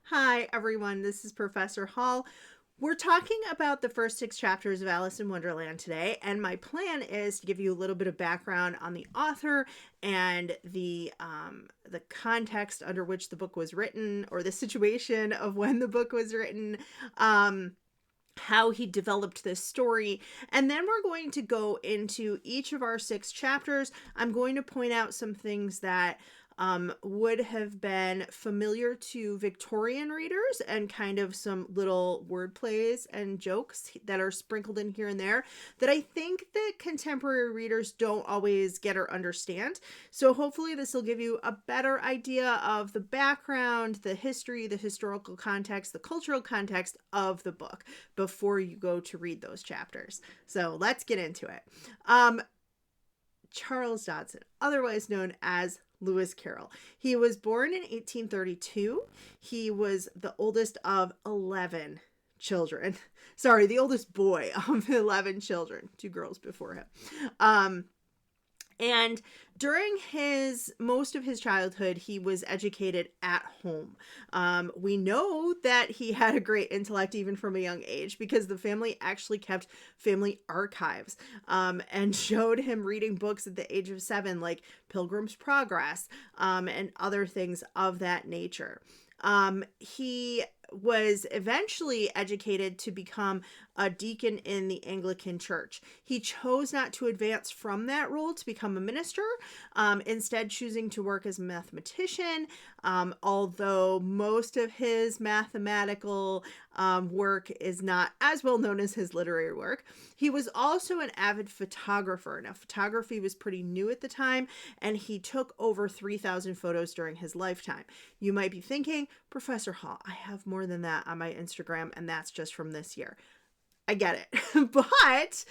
Hi, everyone. This is Professor Hall. We're talking about the first six chapters of Alice in Wonderland today, and my plan is to give you a little bit of background on the author and the context under which the book was written, or the situation of when the book was written. How he developed this story. And then we're going to go into each of our six chapters. I'm going to point out some things that would have been familiar to Victorian readers and kind of some little word plays and jokes that are sprinkled in here and there that I think that contemporary readers don't always get or understand. So hopefully this will give you a better idea of the background, the history, the historical context, the cultural context of the book before you go to read those chapters. So let's get into it. Charles Dodson, otherwise known as Lewis Carroll. He was born in 1832. He was the oldest of 11 children. Sorry, the oldest boy of 11 children, 2 girls before him. And during most of his childhood, he was educated at home. We know that he had a great intellect even from a young age because the family actually kept family archives and showed him reading books at the age of 7, like Pilgrim's Progress and other things of that nature. He was eventually educated to become a deacon in the Anglican Church. He chose not to advance from that role to become a minister, instead choosing to work as a mathematician, although most of his mathematical work is not as well known as his literary work. He was also an avid photographer. Now, photography was pretty new at the time, and he took over 3,000 photos during his lifetime. You might be thinking, Professor Hall, I have more than that on my Instagram, and that's just from this year. I get it. But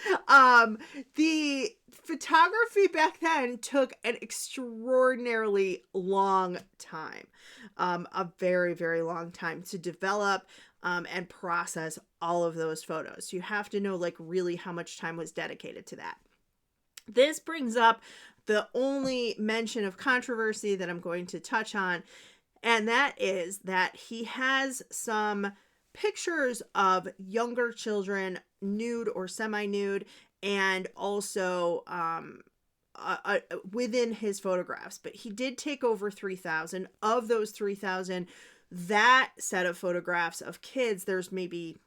the photography back then took an extraordinarily long time, a very, very long time to develop and process all of those photos. You have to know like really how much time was dedicated to that. This brings up the only mention of controversy that I'm going to touch on, and that is that he has some pictures of younger children, nude or semi-nude, and also within his photographs. But he did take over 3,000. Of those 3,000, that set of photographs of kids, there's maybe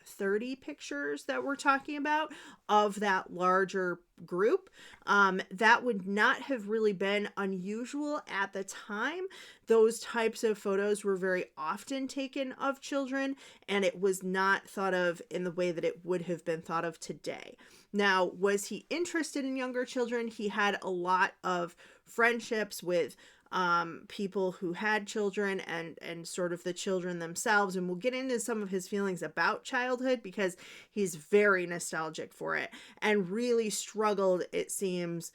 30 pictures that we're talking about of that larger group. That would not have really been unusual at the time. Those types of photos were very often taken of children, and it was not thought of in the way that it would have been thought of today. Now, was he interested in younger children? He had a lot of friendships with people who had children and sort of the children themselves. And we'll get into some of his feelings about childhood because he's very nostalgic for it and really struggled, it seems,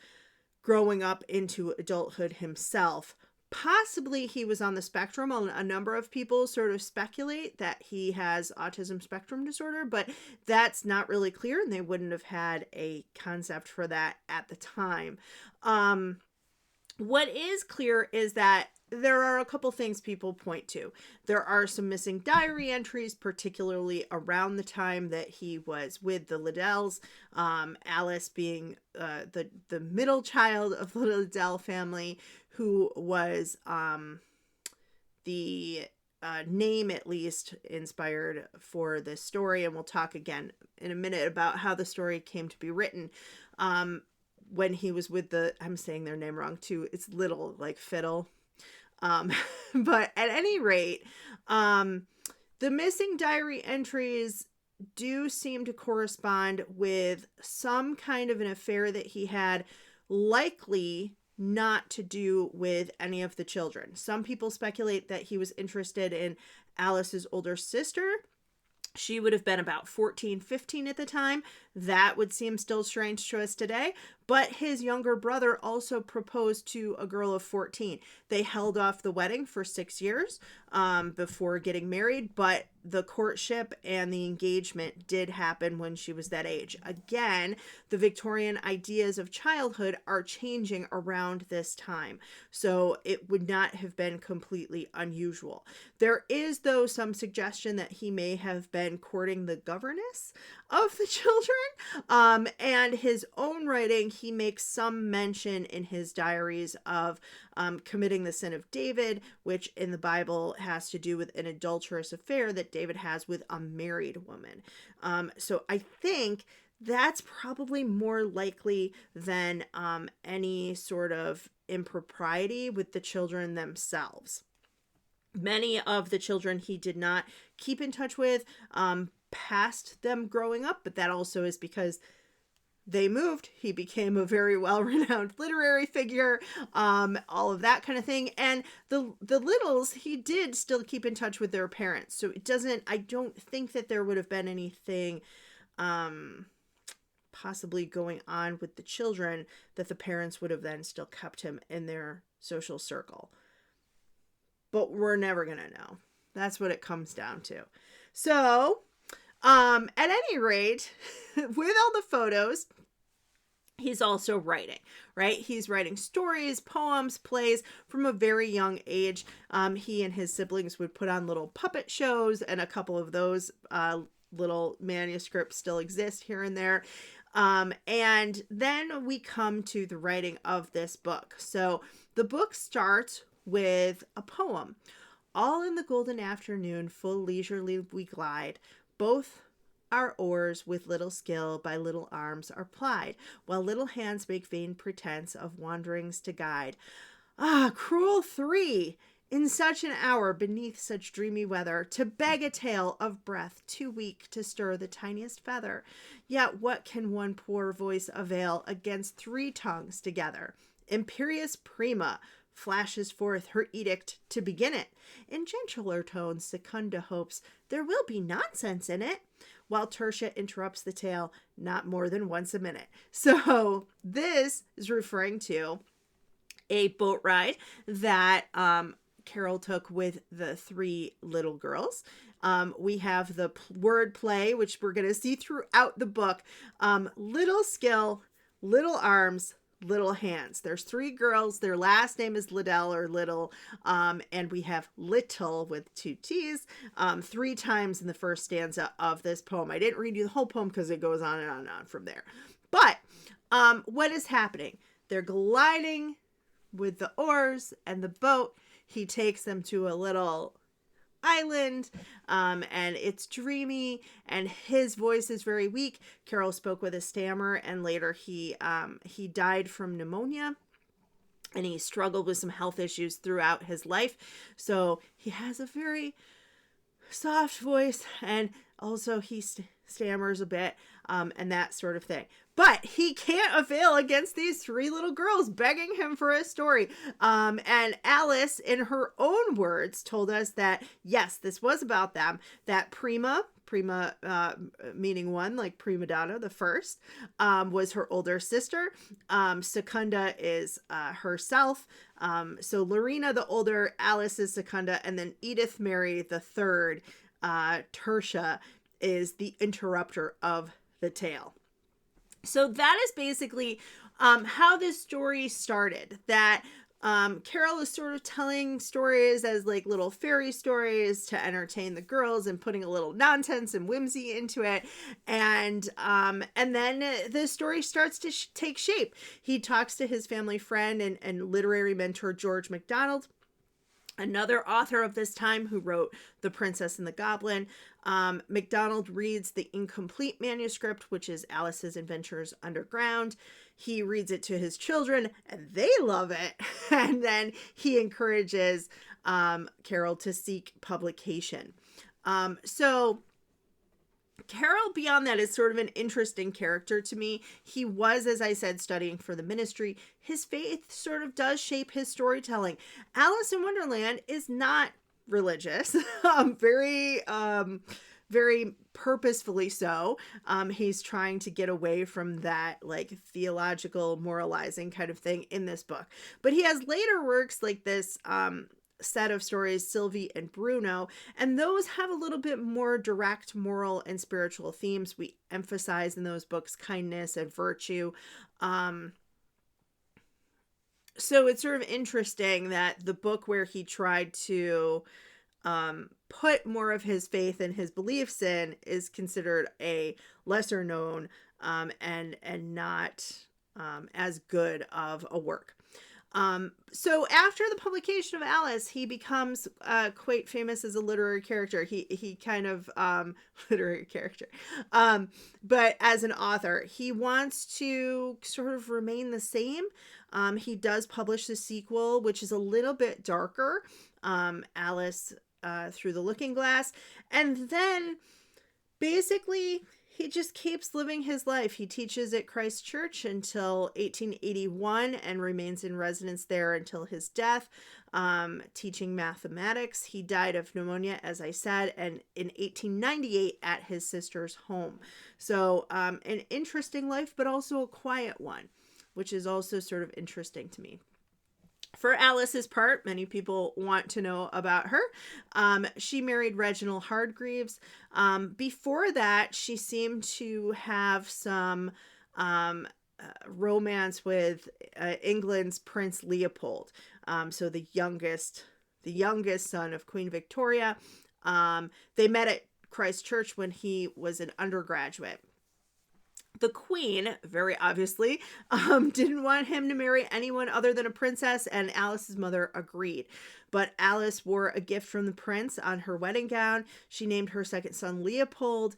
growing up into adulthood himself. Possibly he was on the spectrum. A number of people sort of speculate that he has autism spectrum disorder, but that's not really clear, and they wouldn't have had a concept for that at the time. What is clear is that there are a couple things people point to. There are some missing diary entries, particularly around the time that he was with the Liddells, Alice being the middle child of the Liddell family, who was the name, at least, inspired for this story. And we'll talk again in a minute about how the story came to be written. When he was with I'm saying their name wrong too. It's Little, like fiddle. But at any rate, the missing diary entries do seem to correspond with some kind of an affair that he had, likely not to do with any of the children. Some people speculate that he was interested in Alice's older sister, She would have been about 14, 15 at the time. That would seem still strange to us today. But his younger brother also proposed to a girl of 14. They held off the wedding for 6 years before getting married, but the courtship and the engagement did happen when she was that age. Again, the Victorian ideas of childhood are changing around this time, so it would not have been completely unusual. There is, though, some suggestion that he may have been courting the governess of the children. And his own writing, he makes some mention in his diaries of committing the sin of David, which in the Bible has to do with an adulterous affair that David has with a married woman. So I think that's probably more likely than any sort of impropriety with the children themselves. Many of the children he did not keep in touch with past them growing up, but that also is because they moved. He became a very well-renowned literary figure, all of that kind of thing. And the littles, he did still keep in touch with their parents. So I don't think that there would have been anything possibly going on with the children that the parents would have then still kept him in their social circle. But we're never going to know. That's what it comes down to. So, at any rate, with all the photos, he's also writing, right? He's writing stories, poems, plays from a very young age. He and his siblings would put on little puppet shows, and a couple of those little manuscripts still exist here and there. And then we come to the writing of this book. So the book starts with a poem. All in the golden afternoon, full leisurely we glide, both our oars with little skill by little arms are plied, while little hands make vain pretense of wanderings to guide. Ah, cruel three! In such an hour, beneath such dreamy weather, to beg a tale of breath too weak to stir the tiniest feather. Yet what can one poor voice avail against three tongues together? Imperious Prima flashes forth her edict to begin it. In gentler tones, Secunda hopes there will be nonsense in it, while Tertia interrupts the tale not more than once a minute. So this is referring to a boat ride that Carol took with the three little girls. We have the word play, which we're going to see throughout the book. Little skill, little arms, little hands. There's three girls. Their last name is Liddell or Little. And we have little with two T's 3 times in the first stanza of this poem. I didn't read you the whole poem because it goes on and on and on from there. But what is happening? They're gliding with the oars and the boat. He takes them to a little island, and it's dreamy, and his voice is very weak. Carol spoke with a stammer, and later he died from pneumonia, and he struggled with some health issues throughout his life. So he has a very soft voice, and also he stammers a bit, and that sort of thing. But he can't avail against these 3 little girls begging him for a story. And Alice, in her own words, told us that, yes, this was about them. That Prima meaning one, like prima donna, the first, was her older sister. Secunda is herself. So Lorena, the older, Alice is Secunda, and then Edith Mary, the third, Tertia, is the interrupter of the tale. So that is basically how this story started. That Carol is sort of telling stories as like little fairy stories to entertain the girls and putting a little nonsense and whimsy into it. And then the story starts to take shape. He talks to his family friend and literary mentor, George MacDonald, another author of this time who wrote The Princess and the Goblin. MacDonald reads the incomplete manuscript, which is Alice's Adventures Underground. He reads it to his children, and they love it. And then he encourages Carol to seek publication. So Carol, beyond that, is sort of an interesting character to me. He was, as I said, studying for the ministry. His faith sort of does shape his storytelling. Alice in Wonderland is not religious. Very very purposefully so. He's trying to get away from that like theological moralizing kind of thing in this book. But he has later works like this set of stories, Sylvie and Bruno, and those have a little bit more direct moral and spiritual themes. We emphasize in those books kindness and virtue. So it's sort of interesting that the book where he tried to put more of his faith and his beliefs in is considered a lesser known and not as good of a work. So after the publication of Alice, he becomes quite famous as a literary character. He kind of literary character, but as an author, he wants to sort of remain the same. He does publish the sequel, which is a little bit darker, Alice Through the Looking Glass, and then basically he just keeps living his life. He teaches at Christ Church until 1881 and remains in residence there until his death, teaching mathematics. He died of pneumonia, as I said, and in 1898 at his sister's home. So an interesting life, but also a quiet one, which is also sort of interesting to me. For Alice's part, many people want to know about her. She married Reginald Hardgreaves. Before that, she seemed to have some romance with England's Prince Leopold. So the youngest son of Queen Victoria. They met at Christ Church when he was an undergraduate. The Queen, very obviously, didn't want him to marry anyone other than a princess, and Alice's mother agreed. But Alice wore a gift from the prince on her wedding gown. She named her second son Leopold.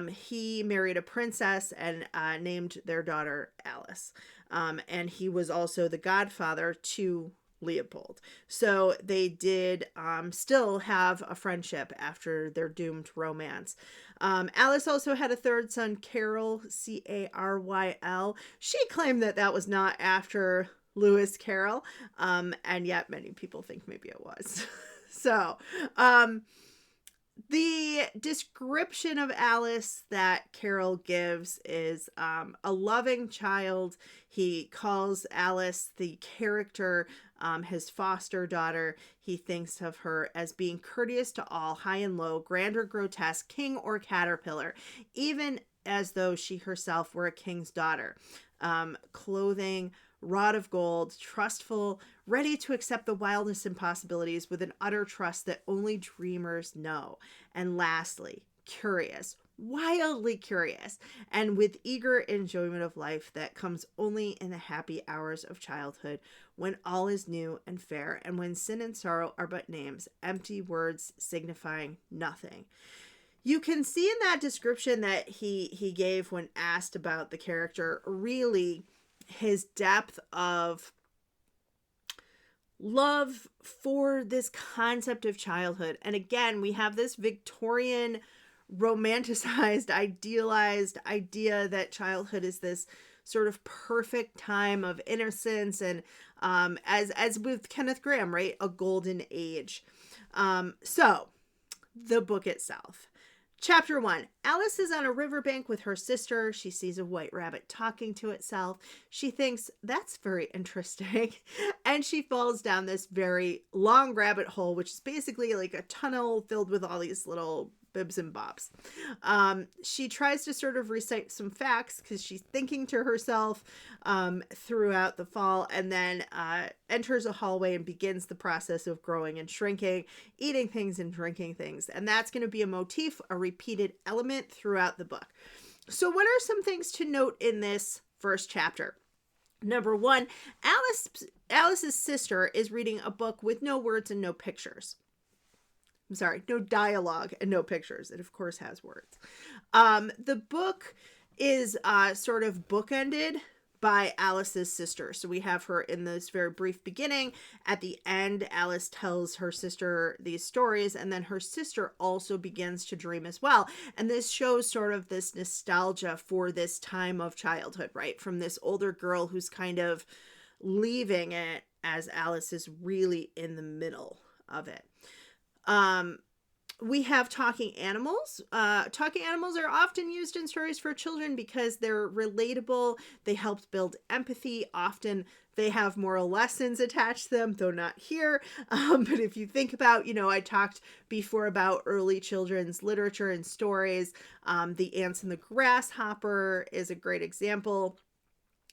He married a princess and named their daughter Alice. And he was also the godfather to Leopold. So they did still have a friendship after their doomed romance. Alice also had a third son, Caryl, Caryl. She claimed that was not after Lewis Carroll, and yet many people think maybe it was. So the description of Alice that Carroll gives is a loving child. He calls Alice the character, his foster daughter. He thinks of her as being courteous to all, high and low, grand or grotesque, king or caterpillar, even as though she herself were a king's daughter. Clothing, rod of gold, trustful, ready to accept the wildness and possibilities with an utter trust that only dreamers know. And lastly, curious, wildly curious, and with eager enjoyment of life that comes only in the happy hours of childhood, when all is new and fair, and when sin and sorrow are but names, empty words signifying nothing. You can see in that description that he gave when asked about the character, really his depth of love for this concept of childhood. And again, we have this Victorian romanticized, idealized idea that childhood is this sort of perfect time of innocence and as with Kenneth Graham, right? A golden age. So the book itself. Chapter 1. Alice is on a riverbank with her sister. She sees a white rabbit talking to itself. She thinks, that's very interesting. And she falls down this very long rabbit hole, which is basically like a tunnel filled with all these little bibs and bobs. She tries to sort of recite some facts because she's thinking to herself throughout the fall, and then enters a hallway and begins the process of growing and shrinking, eating things and drinking things. And that's going to be a motif, a repeated element throughout the book. So what are some things to note in this first chapter? Number 1, Alice's sister is reading a book with no words and no pictures. I'm sorry, no dialogue and no pictures. It, of course, has words. The book is sort of bookended by Alice's sister. So we have her in this very brief beginning. At the end, Alice tells her sister these stories, and then her sister also begins to dream as well. And this shows sort of this nostalgia for this time of childhood, right? From this older girl who's kind of leaving it as Alice is really in the middle of it. We have talking animals. Talking animals are often used in stories for children because they're relatable. They help build empathy. Often they have moral lessons attached to them, though not here. But if you think about, I talked before about early children's literature and stories. The Ants and the Grasshopper is a great example.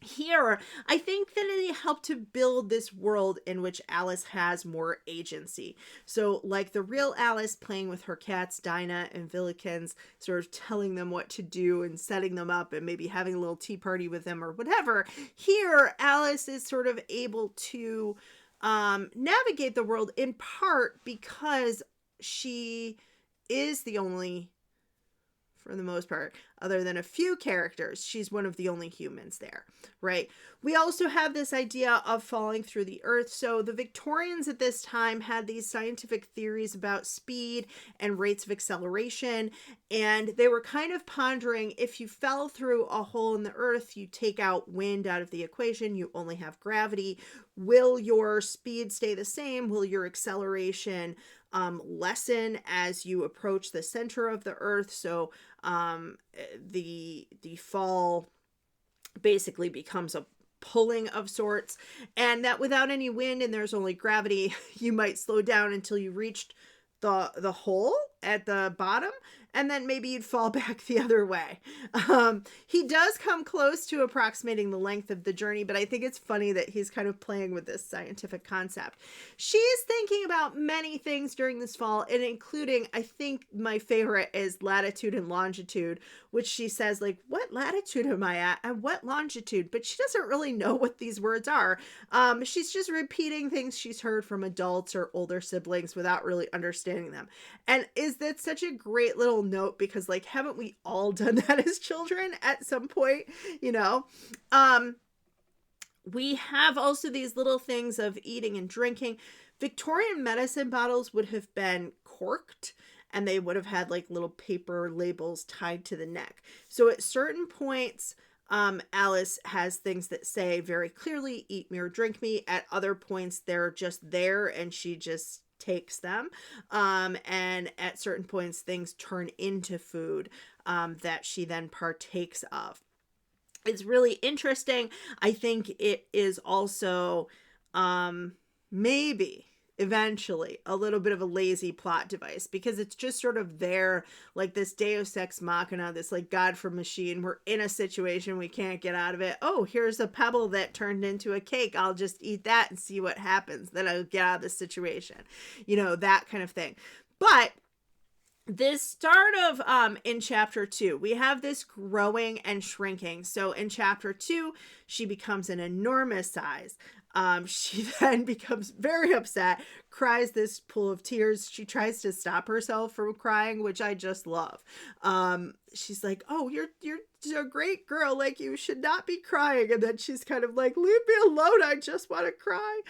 Here, I think that it helped to build this world in which Alice has more agency. So, like the real Alice playing with her cats, Dinah and Villikins, sort of telling them what to do and setting them up and maybe having a little tea party with them or whatever. Here, Alice is sort of able to navigate the world in part because she is the only, for the most part, other than a few characters, she's one of the only humans there, right? We also have this idea of falling through the earth. So the Victorians at this time had these scientific theories about speed and rates of acceleration, and they were kind of pondering, if you fell through a hole in the earth, you take out wind out of the equation, you only have gravity. Will your speed stay the same? Will your acceleration lessen as you approach the center of the earth? So the fall basically becomes a pulling of sorts, and that without any wind and there's only gravity, you might slow down until you reached the hole at the bottom, and then maybe you'd fall back the other way. He does come close to approximating the length of the journey, but I think it's funny that he's kind of playing with this scientific concept. She's thinking about many things during this fall, and including, I think my favorite is latitude and longitude, which she says, like, what latitude am I at and what longitude? But she doesn't really know what these words are. She's just repeating things she's heard from adults or older siblings without really understanding them. And is that such a great little note, because, like, haven't we all done that as children at some point? We have also these little things of eating and drinking. Victorian medicine bottles would have been corked, and they would have had like little paper labels tied to the neck. So at certain points, Alice has things that say very clearly, eat me or drink me. At other points, they're just there and she just takes them. And at certain points, things turn into food that she then partakes of. It's really interesting. I think it is also maybe eventually a little bit of a lazy plot device, because it's just sort of there, like this deus ex machina, this like God from machine. We're in a situation, we can't get out of it. Oh, here's a pebble that turned into a cake. I'll just eat that and see what happens. Then I'll get out of the situation. That kind of thing. But this start of in chapter 2, we have this growing and shrinking. So in chapter 2, she becomes an enormous size. She then becomes very upset, cries this pool of tears. She tries to stop herself from crying, which I just love. She's like, oh, you're a great girl. Like, you should not be crying. And then she's kind of like, leave me alone. I just want to cry.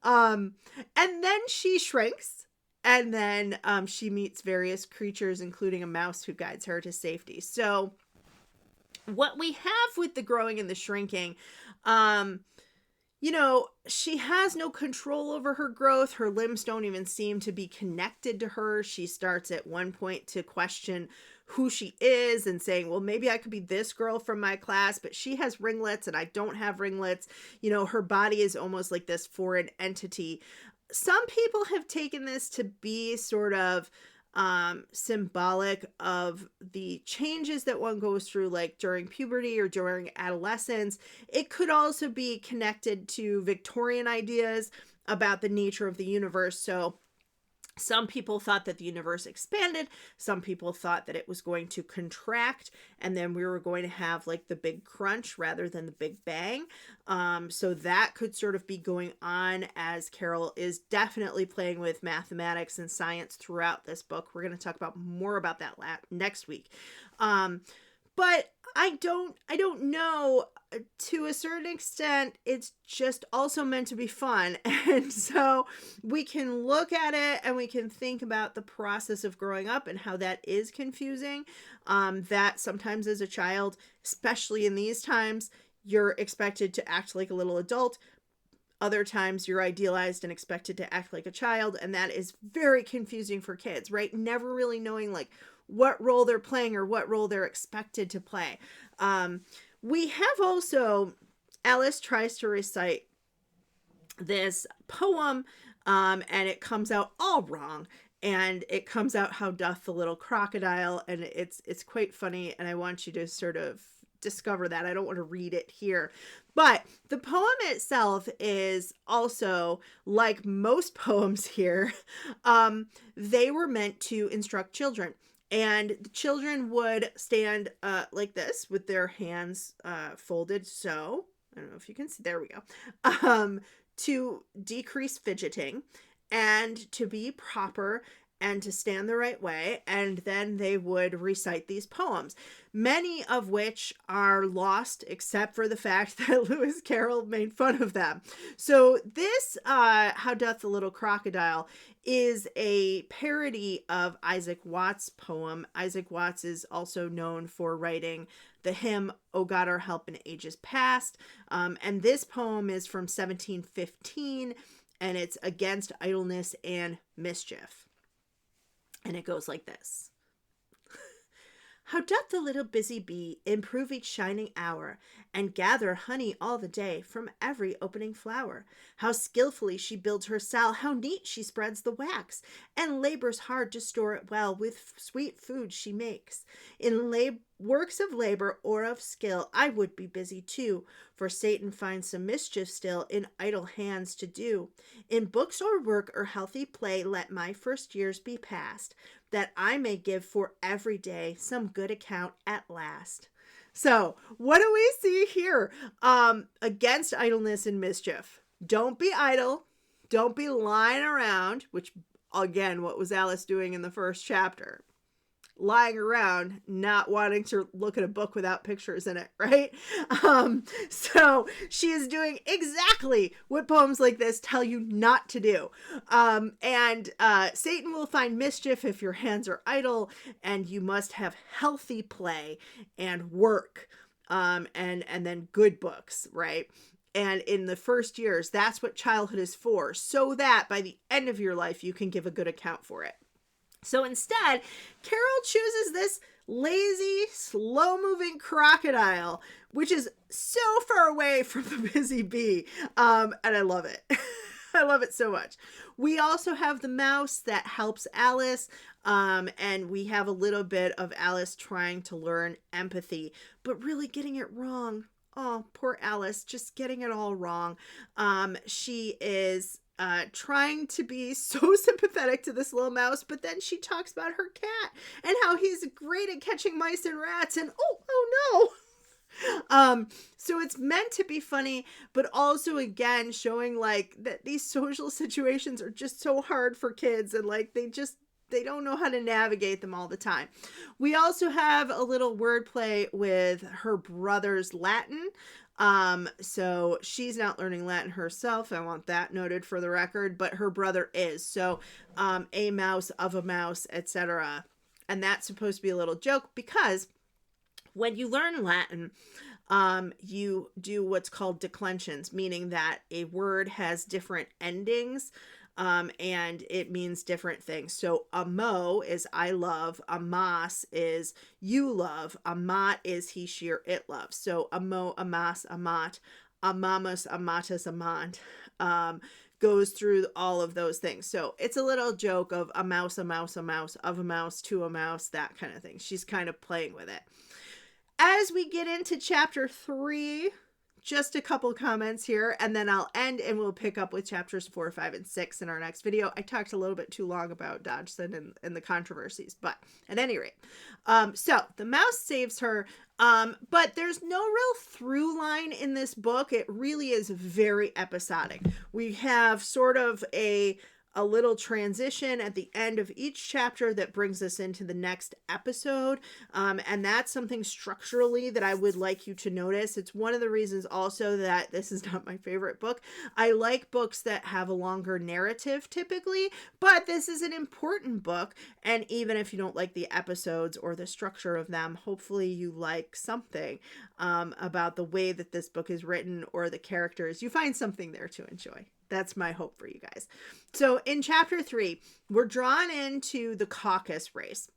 And then she shrinks. And then she meets various creatures, including a mouse who guides her to safety. So what we have with the growing and the shrinking, she has no control over her growth. Her limbs don't even seem to be connected to her. She starts at one point to question who she is and saying, well, maybe I could be this girl from my class, but she has ringlets and I don't have ringlets. Her body is almost like this foreign entity. Some people have taken this to be sort of symbolic of the changes that one goes through, like during puberty or during adolescence. It could also be connected to Victorian ideas about the nature of the universe. So some people thought that the universe expanded. Some people thought that it was going to contract, and then we were going to have like the big crunch rather than the big bang. So that could sort of be going on, as Carol is definitely playing with mathematics and science throughout this book. We're going to talk about more about that next week. But I don't know. To a certain extent, it's just also meant to be fun. And so we can look at it and we can think about the process of growing up and how that is confusing. That sometimes as a child, especially in these times, you're expected to act like a little adult. Other times you're idealized and expected to act like a child, and that is very confusing for kids, right? Never really knowing like what role they're playing or what role they're expected to play. We have also, Alice tries to recite this poem, and it comes out all wrong. And it comes out, "How doth the little crocodile," and it's quite funny, and I want you to sort of discover that. I don't want to read it here. But the poem itself is also, like most poems here, they were meant to instruct children. And the children would stand like this with their hands folded. So, I don't know if you can see, there we go. To decrease fidgeting and to be proper and to stand the right way, and then they would recite these poems, many of which are lost except for the fact that Lewis Carroll made fun of them. So this How Doth the Little Crocodile is a parody of Isaac Watts' poem. Isaac Watts is also known for writing the hymn "O God Our Help in Ages Past," and this poem is from 1715, and it's against idleness and mischief. And it goes like this. How doth the little busy bee improve each shining hour, and gather honey all the day from every opening flower? How skillfully she builds her cell, how neat she spreads the wax, and labors hard to store it well, with sweet food she makes. In works of labor or of skill I would be busy too, for Satan finds some mischief still in idle hands to do. In books or work or healthy play let my first years be passed, that I may give for every day some good account at last. So what do we see here? Against idleness and mischief. Don't be idle. Don't be lying around, which again, what was Alice doing in the first chapter? Lying around, not wanting to look at a book without pictures in it, right? So she is doing exactly what poems like this tell you not to do. And Satan will find mischief if your hands are idle, and you must have healthy play and work, and then good books, right? And in the first years, that's what childhood is for, so that by the end of your life, you can give a good account for it. So instead, Carol chooses this lazy, slow-moving crocodile, which is so far away from the busy bee, and I love it. I love it so much. We also have the mouse that helps Alice, and we have a little bit of Alice trying to learn empathy, but really getting it wrong. Oh, poor Alice, just getting it all wrong. She is trying to be so sympathetic to this little mouse, but then she talks about her cat and how he's great at catching mice and rats, and oh no. So it's meant to be funny, but also again showing like that these social situations are just so hard for kids, and like they don't know how to navigate them all the time. We also have a little wordplay with her brother's Latin. So she's not learning Latin herself. I want that noted for the record, but her brother is. So, a mouse of a mouse, etc. And that's supposed to be a little joke, because when you learn Latin, you do what's called declensions, meaning that a word has different endings. And it means different things. So amo is I love, amas is you love, amat is he, she, or it loves. So amo, amas, amat, amamus, amatus, amant, goes through all of those things. So it's a little joke of a mouse, a mouse, a mouse, of a mouse to a mouse, that kind of thing. She's kind of playing with it. As we get into chapter 3, just a couple comments here, and then I'll end, and we'll pick up with chapters 4, 5, and 6 in our next video. I talked a little bit too long about Dodgson and the controversies, but at any rate, so the mouse saves her, but there's no real through line in this book. It really is very episodic. We have sort of a a little transition at the end of each chapter that brings us into the next episode. And that's something structurally that I would like you to notice. It's one of the reasons also that this is not my favorite book. I like books that have a longer narrative typically, but this is an important book. And even if you don't like the episodes or the structure of them, hopefully you like something about the way that this book is written or the characters. You find something there to enjoy. That's my hope for you guys. So in chapter 3, we're drawn into the caucus race.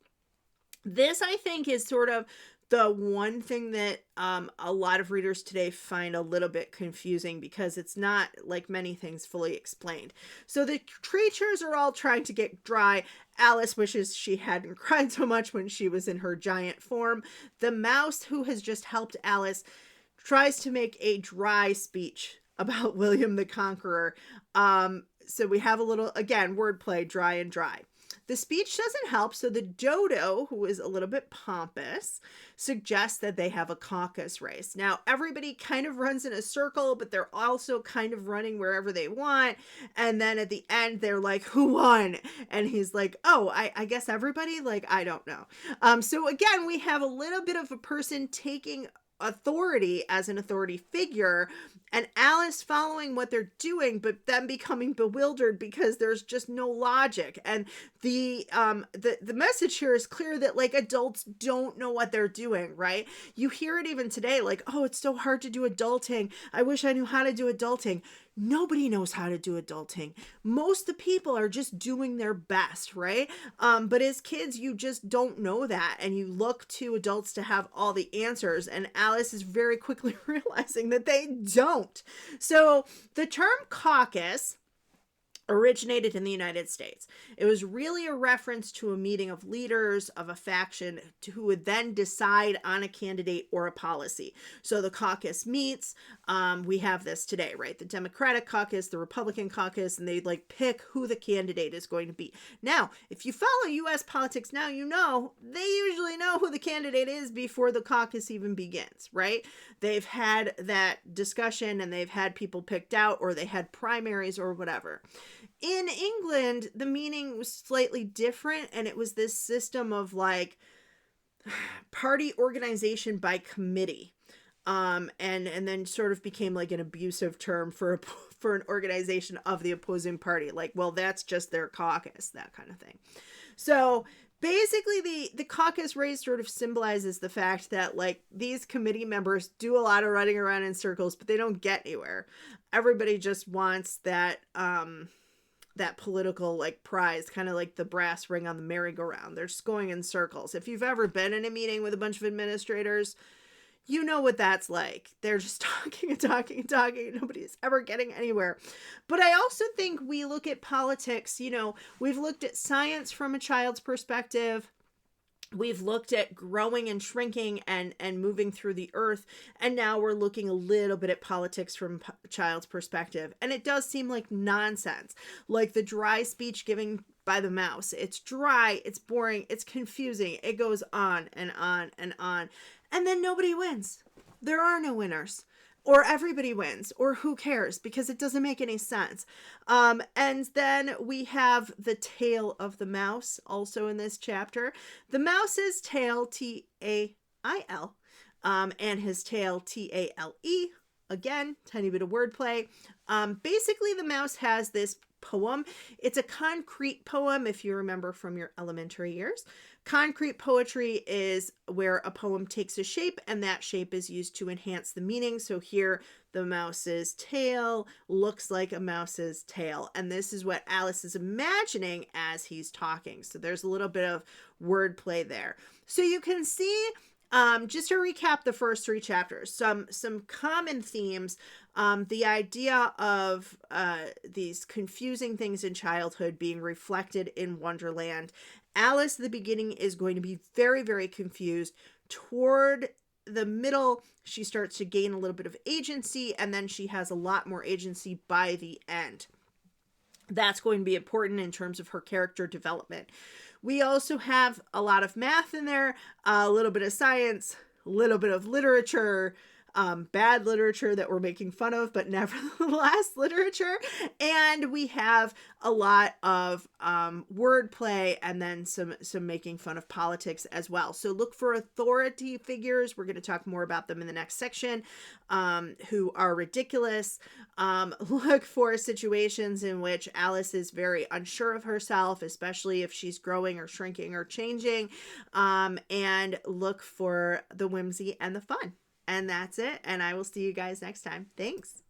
This, I think, is sort of the one thing that a lot of readers today find a little bit confusing because it's not, like many things, fully explained. So the creatures are all trying to get dry. Alice wishes she hadn't cried so much when she was in her giant form. The mouse, who has just helped Alice, tries to make a dry speech about William the Conqueror. So we have a little, again, wordplay, dry and dry. The speech doesn't help, so the dodo, who is a little bit pompous, suggests that they have a caucus race. Now, everybody kind of runs in a circle, but they're also kind of running wherever they want. And then at the end, they're like, who won? And he's like, oh, I guess everybody? Like, I don't know. So again, we have a little bit of a person taking authority as an authority figure and Alice following what they're doing, but them becoming bewildered because there's just no logic. And the message here is clear that like adults don't know what they're doing, right? You hear it even today, like, oh, it's so hard to do adulting. I wish I knew how to do adulting. Nobody knows how to do adulting. Most of the people are just doing their best, right? But as kids, you just don't know that. And you look to adults to have all the answers. And Alice is very quickly realizing that they don't. So the term caucus originated in the United States. It was really a reference to a meeting of leaders of a faction who would then decide on a candidate or a policy. So the caucus meets. We have this today, right? The Democratic caucus, the Republican caucus, and they like pick who the candidate is going to be. Now, if you follow U.S. politics now, you know they usually know who the candidate is before the caucus even begins, right? They've had that discussion and they've had people picked out, or they had primaries or whatever. In England, the meaning was slightly different, and it was this system of like party organization by committee, and then sort of became like an abusive term for an organization of the opposing party. Like, well, that's just their caucus, that kind of thing. So basically, the caucus race sort of symbolizes the fact that like these committee members do a lot of running around in circles, but they don't get anywhere. Everybody just wants that political like prize, kind of like the brass ring on the merry-go-round. They're just going in circles. If you've ever been in a meeting with a bunch of administrators, you know what that's like. They're just talking and talking and talking. Nobody's ever getting anywhere. But I also think we look at politics, you know, we've looked at science from a child's perspective. We've looked at growing and shrinking and moving through the earth. And now we're looking a little bit at politics from a child's perspective. And it does seem like nonsense. Like the dry speech giving by the mouse. It's dry. It's boring. It's confusing. It goes on and on and on. And then nobody wins. There are no winners. Or everybody wins, or who cares, because it doesn't make any sense. And then we have the tail of the mouse also in this chapter. The mouse's tail, T-A-I-L, and his tail, T-A-L-E. Again, tiny bit of wordplay. Basically, the mouse has this poem. It's a concrete poem, if you remember from your elementary years. Concrete poetry is where a poem takes a shape, and that shape is used to enhance the meaning. So here, the mouse's tail looks like a mouse's tail. And this is what Alice is imagining as he's talking. So there's a little bit of wordplay there. So you can see, just to recap the first 3 chapters, some common themes. The idea of these confusing things in childhood being reflected in Wonderland. Alice at the beginning is going to be very, very confused. Toward the middle, she starts to gain a little bit of agency, and then she has a lot more agency by the end. That's going to be important in terms of her character development. We also have a lot of math in there, a little bit of science, a little bit of literature, bad literature that we're making fun of, but nevertheless literature. And we have a lot of wordplay, and then some making fun of politics as well. So look for authority figures. We're going to talk more about them in the next section, who are ridiculous. Look for situations in which Alice is very unsure of herself, especially if she's growing or shrinking or changing. And look for the whimsy and the fun. And that's it. And I will see you guys next time. Thanks.